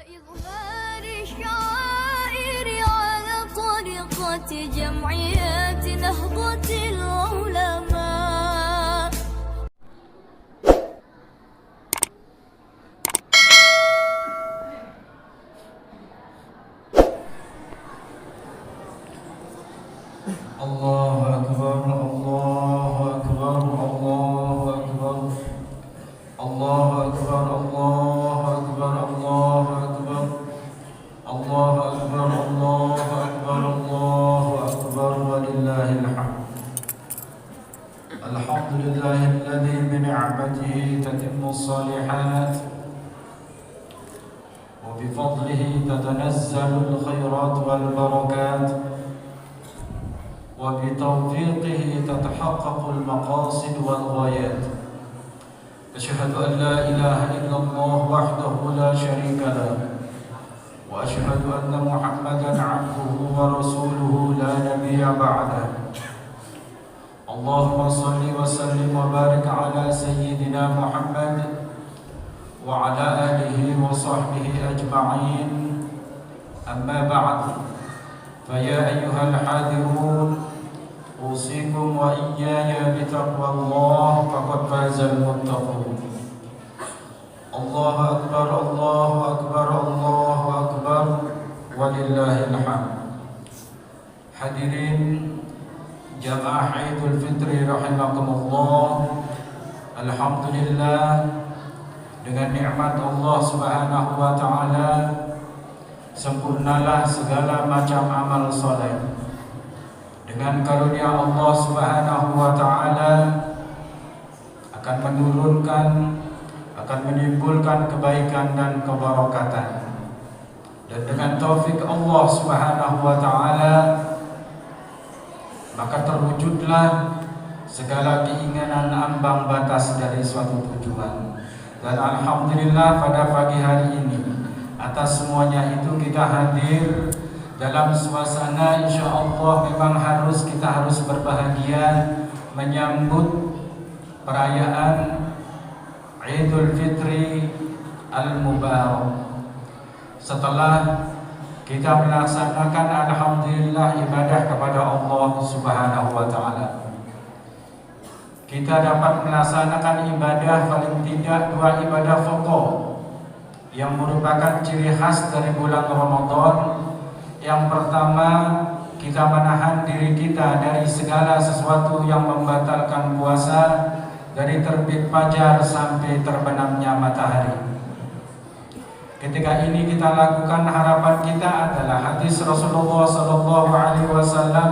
إظهار الشعائر على طريقة جمعيات نهضة العلماء. الله أكبر الله أكبر الله أكبر الله أكبر الله أكبر الله أكبر الله أكبر الله أكبر الله أكبر ولله الحمد. الحمد لله الذي بنعمته تتم الصالحات وبفضله تتنزل الخيرات والبركات وبتوفيقه تتحقق المقاصد والغايات. أشهد أن لا إله إلا الله وحده لا شريك له وأشهد أن محمدا عبده ورسوله لا نبي بعده. اللهم صل وسلم وبارك على سيدنا محمد وعلى آله وصحبه أجمعين. أما بعد، فيا أيها الحاذرون أوصيكم وإياي بتقوى الله فقد فاز المتقون. الله أكبر الله أكبر الله أكبر ولله الحمد. Hadirin jamaah Idul Fitri rahimakumullah. Alhamdulillah, dengan nikmat Allah Subhanahu wa taala sempurnalah segala macam amal soleh. Dengan karunia Allah Subhanahu wa taala akan menurunkan, akan menimbulkan kebaikan dan kebarakatan. Dan dengan taufik Allah Subhanahu wa taala maka terwujudlah segala keinginan ambang batas dari suatu tujuan. Dan alhamdulillah pada pagi hari ini atas semuanya itu kita hadir dalam suasana insyaallah memang kita harus berbahagia menyambut perayaan Idul Fitri Al-Mubarak. Setelah kita melaksanakan alhamdulillah ibadah kepada Allah Subhanahu wa taala, kita dapat melaksanakan ibadah paling tidak dua ibadah pokok yang merupakan ciri khas dari bulan Ramadan. Yang pertama, kita menahan diri kita dari segala sesuatu yang membatalkan puasa, dari terbit fajar sampai terbenamnya matahari. Ketika ini kita lakukan, harapan kita adalah hadis Rasulullah sallallahu alaihi wasallam,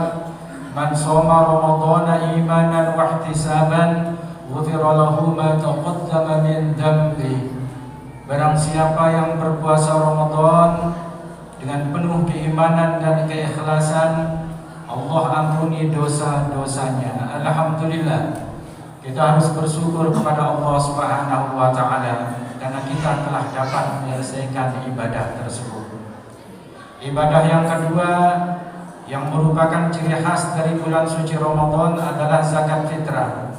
"Man shoma Ramadhana imanan wa ihtisaban, ghufira lahu ma taqaddama min dhanbi." Barang siapa yang berpuasa Ramadan dengan penuh keimanan dan keikhlasan, Allah ampuni dosa-dosanya. Alhamdulillah, kita harus bersyukur kepada Allah Subhanahu wa taala karena kita telah dapat menyelesaikan ibadah tersebut. Ibadah yang kedua yang merupakan ciri khas dari bulan suci Ramadan adalah zakat fitrah.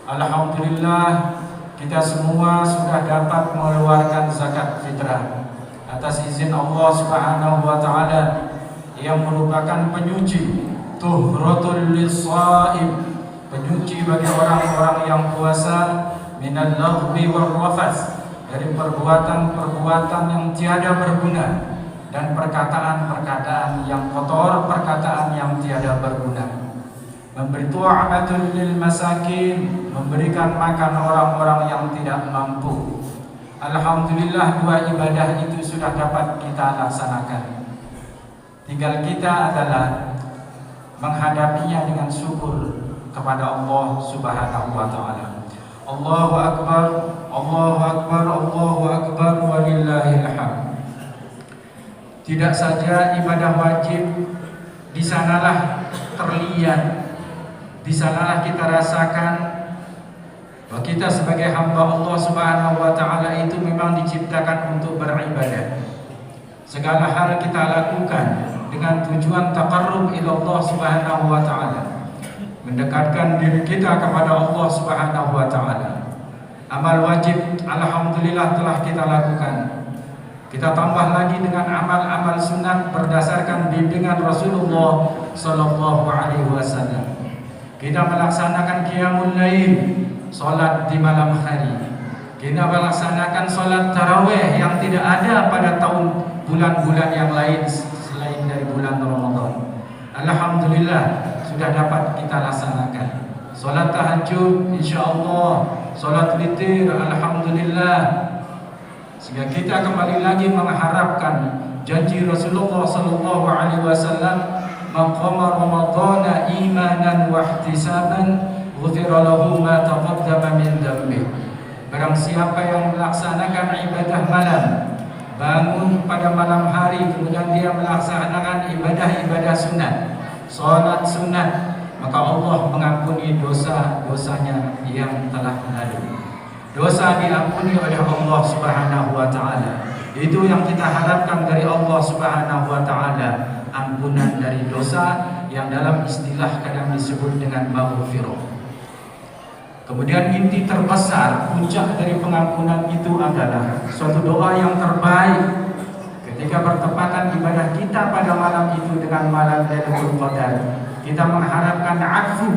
Alhamdulillah, kita semua sudah dapat mengeluarkan zakat fitrah atas izin Allah Subhanahu wa taala yang merupakan penyuci, tuhratul lis-shaim, penyuci bagi orang-orang yang puasa, minal laghwi war rafath, dari perbuatan-perbuatan yang tiada berguna dan perkataan-perkataan yang kotor, perkataan yang tiada berguna. Memberi tu'amatul lil masakin, memberikan makan orang-orang yang tidak mampu. Alhamdulillah, dua ibadah itu sudah dapat kita laksanakan. Tinggal kita adalah menghadapinya dengan syukur kepada Allah Subhanahu wa taala. Allahu akbar, Allahu akbar, Allahu akbar walillahil hamd. Tidak saja ibadah wajib di sanalah terlihat, di sanalah kita rasakan bahwa kita sebagai hamba Allah Subhanahu wa taala itu memang diciptakan untuk beribadah. Segala hal kita lakukan dengan tujuan taqarrub ila Allah Subhanahu wa taala, mendekatkan diri kita kepada Allah Subhanahu wa taala. Amal wajib alhamdulillah telah kita lakukan. Kita tambah lagi dengan amal-amal sunat berdasarkan bimbingan Rasulullah sallallahu alaihi wasallam. Kita melaksanakan qiyamul lail, salat di malam hari. Kita melaksanakan salat tarawih yang tidak ada pada tahun bulan-bulan yang lain selain dari bulan Ramadan. Alhamdulillah sudah dapat kita laksanakan. Salat tahajud insyaallah, salat witir alhamdulillah. Sehingga kita kembali lagi mengharapkan janji Rasulullah sallallahu alaihi wasallam, "Man qama ramadhana imanan wa ihtisaban, ghufira lahu ma taqaddama min dhanbi." Barang siapa yang melaksanakan ibadah malam, bangun pada malam hari, kemudian dia melaksanakan ibadah-ibadah sunat, salat sunat, maka Allah mengampuni dosa-dosanya yang telah lalu. Dosa diampuni oleh Allah Subhanahu wa taala. Itu yang kita harapkan dari Allah Subhanahu wa taala, ampunan dari dosa yang dalam istilah kadang disebut dengan maghfirah. Kemudian inti terbesar, puncak dari pengampunan itu adalah suatu doa yang terbaik ketika bertepatan ibadah kita pada malam itu dengan malam Lailatul Qadar. Kita mengharapkan afu,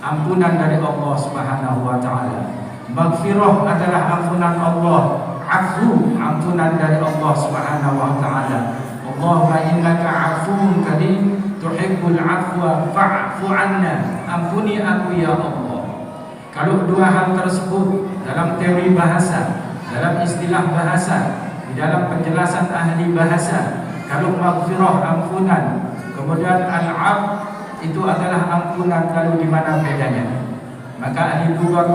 ampunan dari Allah Subhanahu wa taala. Maghfirah adalah ampunan Allah, afu ampunan dari Allah Subhanahu wa taala. Allahumma innaka afuwun karim tuhibbul afwa fa'fu anna. Ampuni aku ya Allah. Kalau dua hal tersebut dalam teori bahasa, dalam istilah bahasa, di dalam penjelasan ahli bahasa, kalau maghfirah ampunan, kemudian al-'af itu adalah ampunan, lalu di mana bedanya? Maka ahli lughat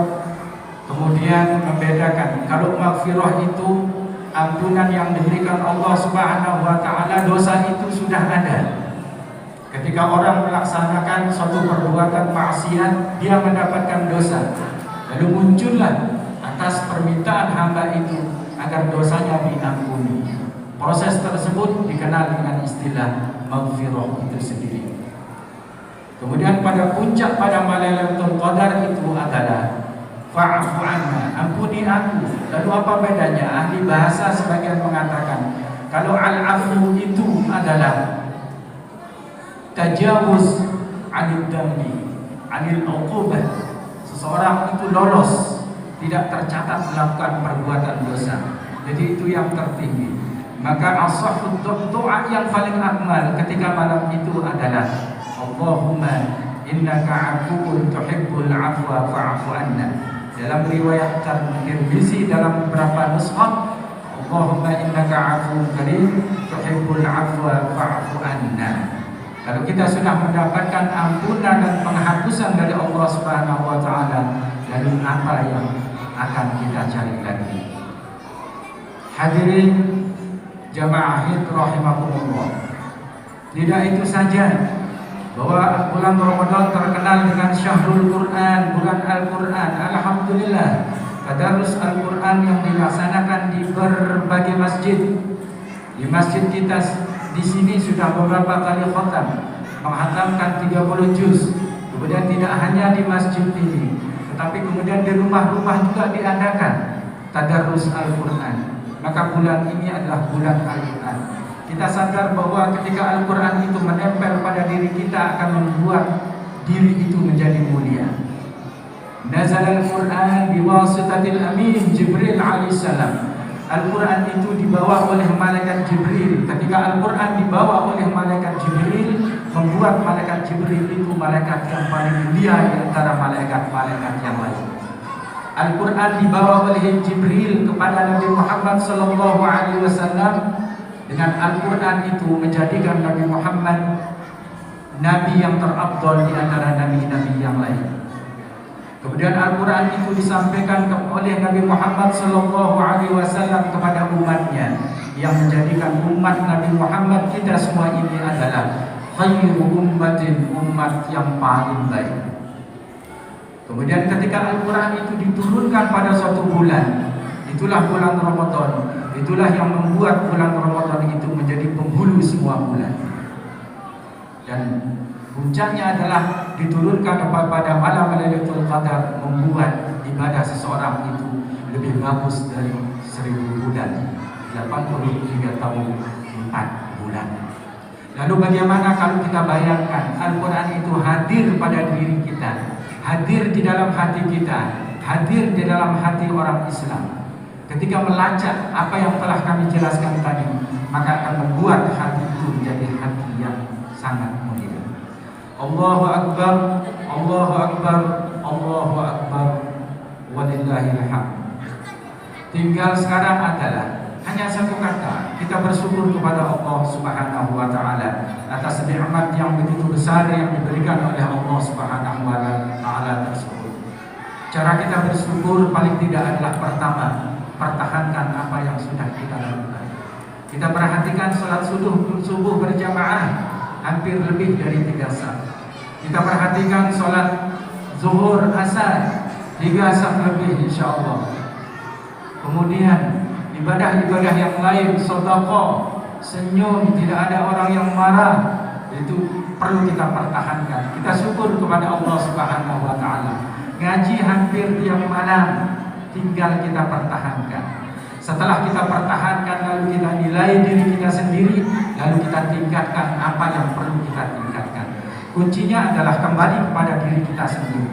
kemudian membedakan, kalau maghfirah itu ampunan yang diberikan Allah Subhanahu wa taala, dosa itu sudah ada. Ketika orang melaksanakan suatu perbuatan maksiat, dia mendapatkan dosa. Lalu muncullah atas permintaan hamba itu agar dosanya diampuni. Proses tersebut dikenal dengan istilah maghfirah itu sendiri. Kemudian pada puncak pada Lailatul Qadar itu adalah fa'fu anna, ampuni aku. Lalu apa bedanya? Ahli bahasa sebagian mengatakan, kalau al-afu itu adalah tajawuz 'anil dambi, 'anil 'uqubah. Seseorang itu lolos, tidak tercatat melakukan perbuatan dosa. Jadi itu yang tertinggi. Maka as-sahhu doa yang paling akmal ketika malam itu adalah Allahumma innaka 'afuwun tuhibbul 'afwa fa'fu anna. Dalam riwayat Tirmizi dalam beberapa nushah, Allahumma innaka 'afuwun karim tuhibbul 'afwa fa'fu anna. Kalau kita sudah mendapatkan ampunan dan penghapusan dari Allah Subhanahu wa taala, lalu apa yang akan kita cari lagi? Hadirin jamaah rahimakumullah. Tidak itu saja bahwa bulan Ramadan terkenal dengan Syahrul Quran, bulan Al-Quran. Alhamdulillah, tadarus Al-Quran yang dilaksanakan di berbagai masjid. Di masjid kita di sini sudah beberapa kali khatam, menghatamkan 30 juz. Kemudian tidak hanya di masjid ini, tetapi kemudian di rumah-rumah juga diadakan tadarus Al-Quran. Maka bulan ini adalah bulan Al-Quran. Kita sadar bahwa ketika Al-Quran itu menempel pada diri kita akan membuat diri itu menjadi mulia. Nazal Al-Quran biwasitatil amin Jibril alaihissalam. Al-Quran itu dibawa oleh malaikat Jibril. Ketika Al-Quran dibawa oleh malaikat Jibril, membuat malaikat Jibril itu malaikat yang paling mulia di antara malaikat-malaikat yang lain. Al-Quran dibawa oleh Jibril kepada Nabi Muhammad SAW. Dengan Al-Quran itu menjadikan Nabi Muhammad Nabi yang terafdal di antara Nabi-Nabi yang lain. Kemudian Al-Quran itu disampaikan oleh Nabi Muhammad SAW kepada umatnya, yang menjadikan umat Nabi Muhammad kita semua ini adalah khairu ummatin, umat yang paling baik. Kemudian ketika Al-Quran itu diturunkan pada suatu bulan, itulah bulan Ramadan. Itulah yang membuat bulan Ramadan itu menjadi penghulu semua bulan. Dan puncaknya adalah diturunkan pada malam Lailatul Qadar, membuat ibadah seseorang itu lebih bagus dari 1000 bulan yang 83 tahun 4 bulan. Lalu bagaimana kalau kita bayangkan Al-Quran itu hadir pada diri kita, hadir di dalam hati kita, hadir di dalam hati orang Islam. Ketika melacak apa yang telah kami jelaskan tadi, maka akan membuat hati itu menjadi hati yang sangat mulia. Allahu Akbar, Allahu Akbar, Allahu Akbar, walillahil hamd. Tinggal sekarang adalah hanya satu kata, kita bersyukur kepada Allah Subhanahu wa taala atas nikmat yang begitu besar yang diberikan oleh Allah Subhanahu wa taala tersebut. Cara kita bersyukur paling tidak adalah pertama, pertahankan apa yang sudah kita lakukan. Kita perhatikan salat subuh berjamaah hampir lebih dari 3 saf. Kita perhatikan salat zuhur asar 3 saf lebih insyaallah. Kemudian ibadah-ibadah yang lain, sedekah, senyum, tidak ada orang yang marah, itu perlu kita pertahankan. Kita syukur kepada Allah Subhanahu wa taala. Ngaji hampir tiap malam, tinggal kita pertahankan. Setelah kita pertahankan, lalu kita nilai diri kita sendiri, lalu kita tingkatkan apa yang perlu kita tingkatkan. Kuncinya adalah kembali kepada diri kita sendiri.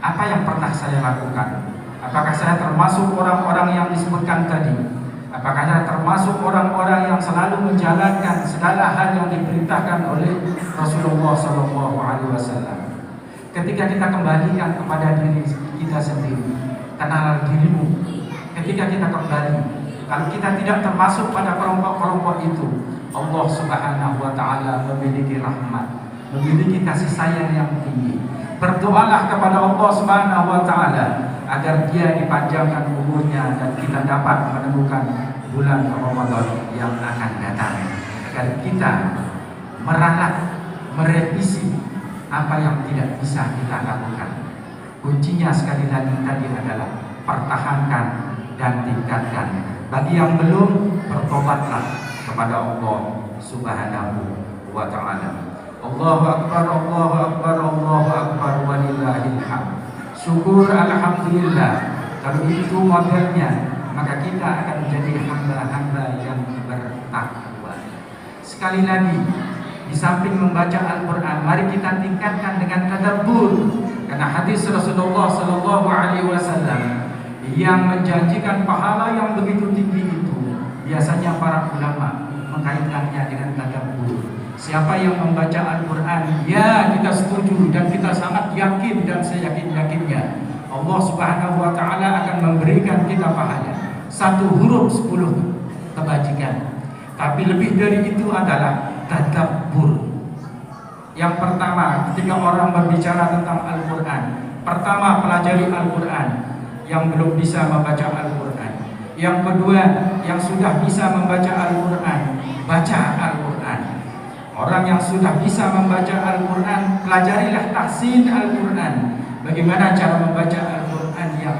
Apa yang pernah saya lakukan? Apakah saya termasuk orang-orang yang disebutkan tadi? Apakah saya termasuk orang-orang yang selalu menjalankan segala hal yang diperintahkan oleh Rasulullah SAW? Ketika kita kembalikan kepada diri kita sendiri, kenal dirimu. Ketika kita kembali, kalau kita tidak termasuk pada kelompok-kelompok itu, Allah Subhanahu wa taala memiliki rahmat, memiliki kasih sayang yang tinggi. Berdoalah kepada Allah Subhanahu wa taala agar Dia dipanjangkan umurnya dan kita dapat menemukan bulan Ramadan yang akan datang, agar kita meralat, merevisi apa yang tidak bisa kita lakukan. Kuncinya sekali lagi tadi adalah pertahankan dan tingkatkan. Bagi yang belum, bertobatlah kepada Allah Subhanahu wa taala. Allahu Akbar, Allahu Akbar, Allahu Akbar, walillahil hamd. Syukur alhamdulillah. Kalau itu modelnya, maka kita akan menjadi hamba-hamba yang bertakwa. Sekali lagi, di samping membaca Al-Quran, mari kita tingkatkan dengan tadabbur. Karena hadis Rasulullah SAW yang menjanjikan pahala yang begitu tinggi itu, biasanya para ulama mengkaitkannya dengan tadabbur. Siapa yang membaca Al-Quran, ya kita setuju dan kita sangat yakin dan seyakin-yakinnya Allah Subhanahu wa taala akan memberikan kita pahala 1 huruf 10 kebajikan. Tapi lebih dari itu adalah tadabbur. Yang pertama, ketika orang berbicara tentang Al-Quran, pertama pelajari Al-Quran. Yang belum bisa membaca Al-Quran. Yang kedua, yang sudah bisa membaca Al-Quran, baca Al-Quran. Orang yang sudah bisa membaca Al-Quran, pelajarilah tahsin Al-Quran. Bagaimana cara membaca Al-Quran yang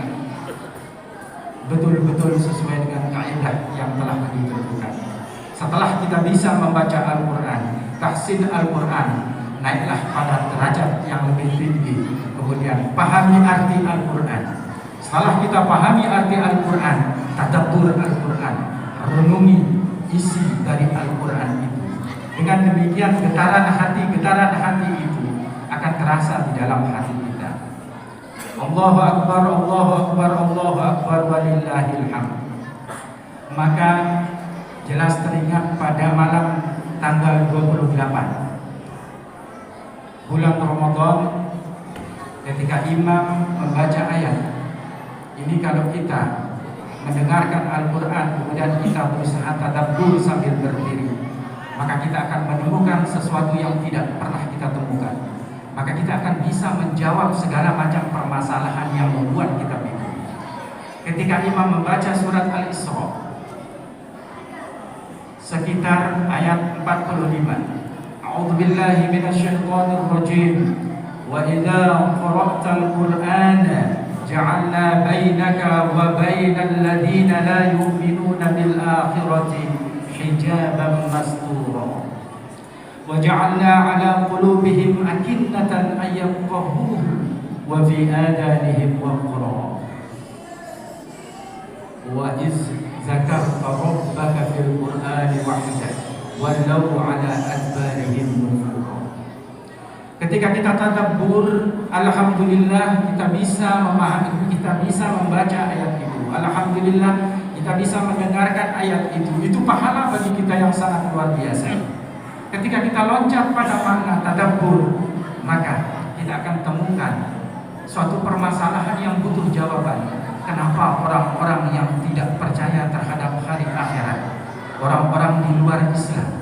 betul-betul sesuai dengan kaidah yang telah ditentukan. Setelah kita bisa membaca Al-Quran, tahsin Al-Quran, naiklah pada derajat yang lebih tinggi. Kemudian pahami arti Al-Quran. Setelah kita pahami arti Al-Quran, tadabbur Al-Quran, renungi isi dari Al-Quran itu. Dengan demikian getaran hati itu akan terasa di dalam hati kita. Allahu Akbar, Allahu Akbar, Allahu Akbar, walillahil hamd. Maka jelas teringat pada malam tanggal 28 bulan Ramadan, ketika imam membaca ayat ini, kalau kita mendengarkan Al-Quran kemudian kita berusaha tadabbur sambil berdiri, maka kita akan menemukan sesuatu yang tidak pernah kita temukan. Maka kita akan bisa menjawab segala macam permasalahan yang membuat kita bingung. Ketika imam membaca surat Al-Isra sekitar ayat 45, A'udzubillahi minasyaitonir rajim. Wa idza qara'tal Qur'ana ja'alna bainaka wa bainal ladzina la yu'minuna bil akhirati hijaban mastura. Wa ja'alna 'ala qulubihim akinnatan an yafqahuhu wa fi adanihim waqra. Wa iz zakarta rabbaka fil walau ala adbarihim nufura. Ketika kita tadabbur, alhamdulillah kita bisa memahami, kita bisa membaca ayat itu. Alhamdulillah kita bisa mendengarkan ayat itu. Itu pahala bagi kita yang sangat luar biasa. Ketika kita loncat pada makna tadabbur, maka kita akan temukan suatu permasalahan yang butuh jawaban. Kenapa orang-orang yang tidak percaya terhadap hari akhirat, orang-orang di luar Islam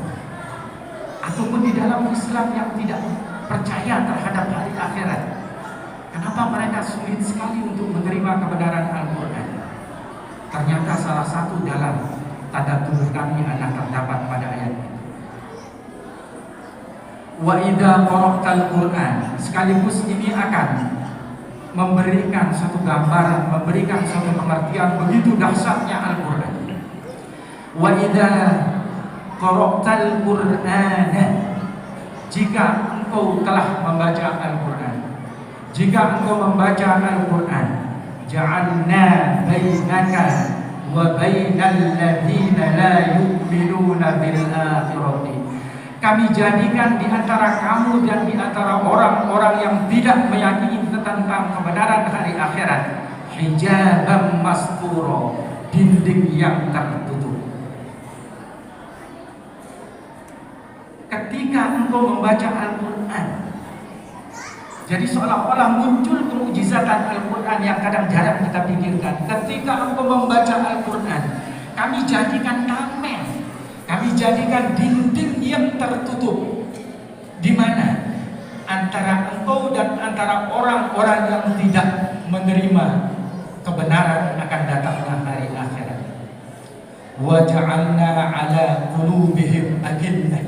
ataupun di dalam Islam yang tidak percaya terhadap hari akhirat, kenapa mereka sulit sekali untuk menerima kebenaran Al-Quran? Ternyata salah satu dalam tadabbur kami adalah terdapat pada ayat ini. Wa idza qara'tal Qur'an, sekaligus ini akan memberikan suatu gambaran, memberikan suatu pengertian begitu dahsyatnya Al-Quran. Wa idza qara'tal Qur'ana, jika engkau telah membaca Al-Quran, jika engkau membaca Al-Quran, ja'alna bainaka wa bainal ladzina la yu'minuna bil akhirati, kami jadikan di antara kamu dan di antara orang-orang yang tidak meyakini tentang kebenaran hari akhirat hijaban masturo, dinding yang tertutup. Ketika engkau membaca Al-Quran, jadi seolah-olah muncul kemujizatan Al-Quran yang kadang jarang kita pikirkan. Ketika engkau membaca Al-Quran, kami jadikan tameng, kami jadikan dinding yang tertutup, di mana antara engkau dan antara orang-orang yang tidak menerima kebenaran akan datangnya hari akhirat. Wa ja'alna 'ala qulubihim akinnah,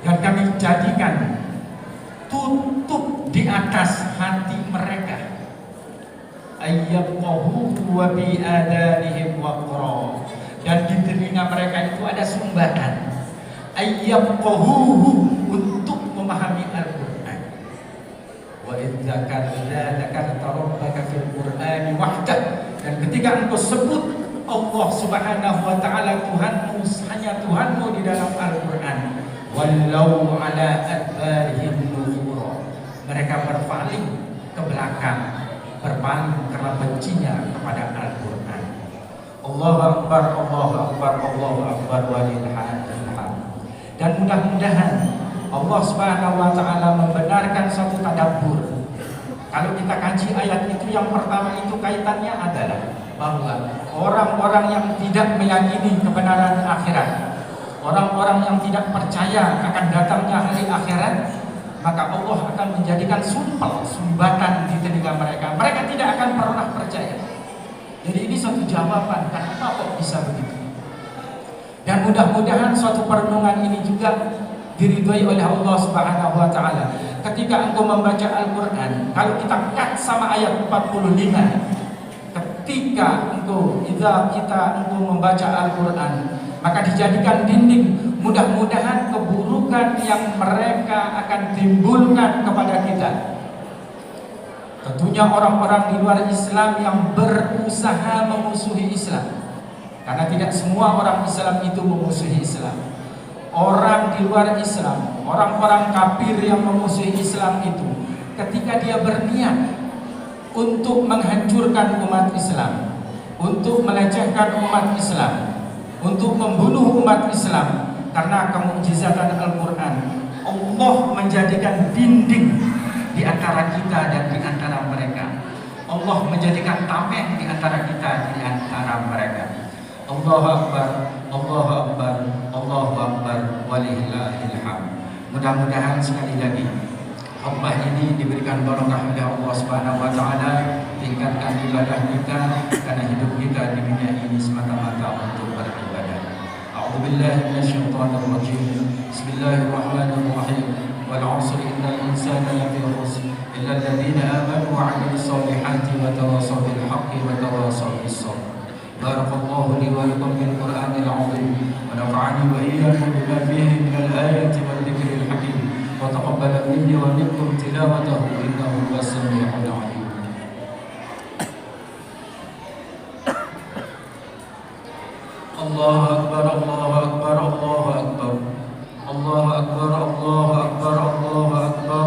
dan kami jadikan tutup di atas hati mereka, ayyabqahu wa bi adanihim waqra, dan di telinga mereka itu ada sumbatan, ayyabqahu, untuk memahami Al-Quran. Wa idza kadzalika rabbaka fil Qur'ani wahdah, dan ketika engkau sebut Allah Subhanahu wa taala Tuhanmu, hanya Tuhanmu di dalam Al-Quran, walau ala adbarihim nufura, mereka berpaling ke belakang, berpaling karena bencinya kepada Al-Quran. Allahu Akbar, Allahu Akbar, Allahu Akbar, walillahil hamd. Dan mudah-mudahan Allah Subhanahu wa taala membenarkan suatu tadabbur. Kalau kita kaji ayat itu, yang pertama itu kaitannya adalah bahwa orang-orang yang tidak meyakini kebenaran akhirat, orang-orang yang tidak percaya akan datangnya hari akhirat, maka Allah akan menjadikan sumbatan di telinga mereka. Mereka tidak akan pernah percaya. Jadi ini suatu jawaban kenapa kok bisa begitu. Dan mudah-mudahan suatu perenungan ini juga diridhoi oleh Allah Subhanahu wa taala. Ketika engkau membaca Al-Quran, kalau kita cut sama ayat 45, ketika engkau membaca Al-Quran, maka dijadikan dinding. Mudah-mudahan keburukan yang mereka akan timbulkan kepada kita, tentunya orang-orang di luar Islam yang berusaha memusuhi Islam, karena tidak semua orang Islam itu memusuhi Islam. Orang di luar Islam, orang-orang kafir yang memusuhi Islam itu, ketika dia berniat untuk menghancurkan umat Islam, untuk melecehkan umat Islam, untuk membunuh umat Islam, karena kemujizatan Al-Quran, Allah menjadikan dinding di antara kita dan di antara mereka. Allah menjadikan tameng di antara kita, di antara mereka. Allahu Akbar, Allahu Akbar, Allahu Akbar, walillahil hamd. Mudah-mudahan sekali lagi khutbah ini diberikan barokah oleh Allah Subhanahu wa taala, tingkatkan ibadah kita, karena hidup kita di dunia ini semata-mata untuk beribadah. A'udzubillahi minasyaitonir rajim. Bismillahirrahmanirrahim. Wal 'asri innal insana lafi khusr illa alladziina aamanu wa 'amilus solihati wa tawassaw bil haqqi wa tawassaw bis sabr. Barakallahu li wa lakum bil Qur'anil 'azim wa nafa'ani wa iyyakum bima fihi minal ayati wal dzikril hakim wa taqabbala minni wa minkum tilawatahu innahu huwas samii'ul 'aliim. Allahu Akbar, Allahu Akbar, Allahu Akbar. الله أكبر الله أكبر الله أكبر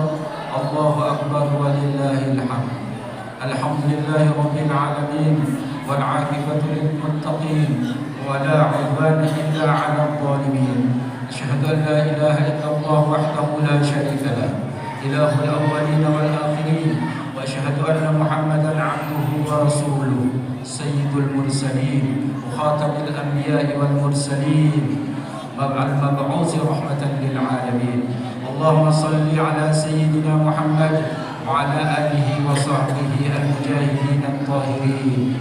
الله أكبر ولله الحمد. الحمد لله رب العالمين والعاقبة للمتقين ولا عدوان إلا على الظالمين. أشهد أن لا إله إلا الله وحده لا شريك له إله الأولين والآخرين، وأشهد أن محمدا عبده ورسوله سيد المرسلين وخاتم الأنبياء والمرسلين المبعوث رحمة للعالمين. اللهم صل على سيدنا محمد وعلى آله وصحبه المجاهدين الطاهرين.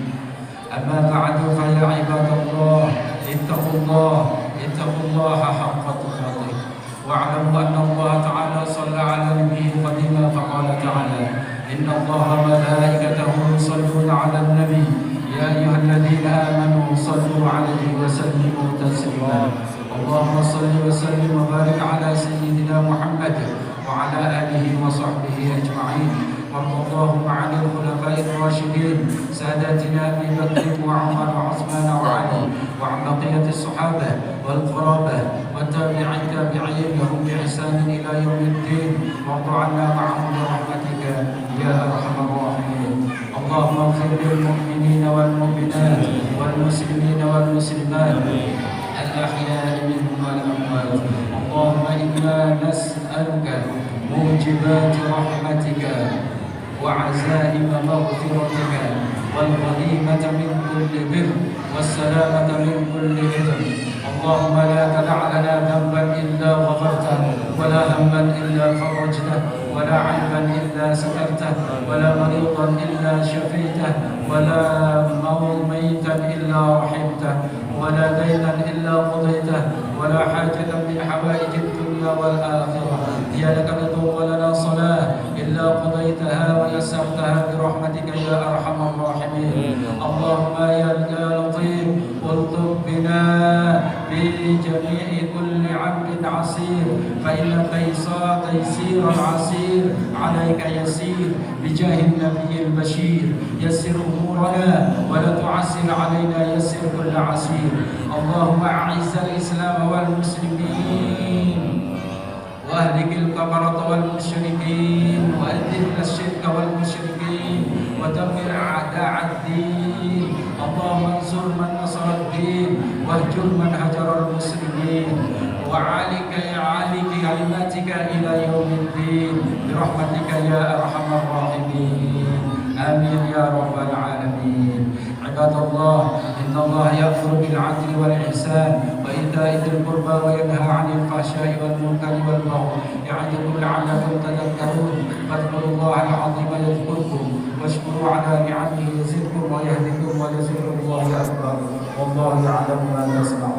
أما بعد فيا عباد الله اتقوا الله حق تقاته، واعلموا أن الله تعالى صلى على نبيه قديما فقال تعالى: إن الله وملائكته يصلون على النبي يا أيها الذين آمنوا صلوا عليه وسلموا تسليما. اللهم صل وسلم وبارك على سيدنا محمد وعلى آله وصحبه أجمعين. وارض اللهم عن الخلفاء الراشدين ساداتنا أبي بكر وعمر وعثمان وعلي، وعن بقية الصحابة والقرابة والتابعين لهم بإحسان إلى يوم الدين، وارض عنا معهم برحمتك يا أرحم الراحمين. اللهم اغفر للمؤمنين والمؤمنات والمسلمين والمسلمات الأحياء منهم والأموات. اللهم إنا نسألك موجبات رحمتك وعزائم مغفرتك والغنيمة من كل بر والسلامة من كل إثم. اللهم لا تدع لنا ذنبا إلا غفرته، ولا هما إلا فرجته، ولا عيبا إلا سترته، ولا مريضا إلا شفيته، ولا ميتا إلا رحمته، ولا دينا إلا قضيته، ولا حاجة من حوائج الدنيا والآخرة هي لك رضا ولنا صلاة إلا قضيتها ويسرتها برحمتك يا أرحم الراحمين. اللهم يا لطيف الطف بنا في جميع كل عبد عسير، فإن تيسير العسير عليك يسير. بجاه النبي البشير يسر أمورنا ولا تعسر علينا، يسر كل عسير. اللهم أعز الإسلام والمسلمين وأهلك الكفرة والمشركين، وأذل الشرك والمشركين، ودمر أعداء الدين. اللهم انصر من نصر الدين، واهجر من هجر المسلمين، وعلي كلماتك إلى يوم الدين برحمتك يا أرحم الراحمين. آمين يا رب العالمين. عباد الله، إن الله يأمر بالعدل والإحسان وإيتاء ذي القربى وينهى عن الفحشاء والمنكر والبغي يعظكم لعلكم تذكرون. فاذكروا الله العظيم يذكركم، واشكروا على نعمه يزدكم ويهدكم ولذكر الله أكبر، والله يعلم ما تصنعون.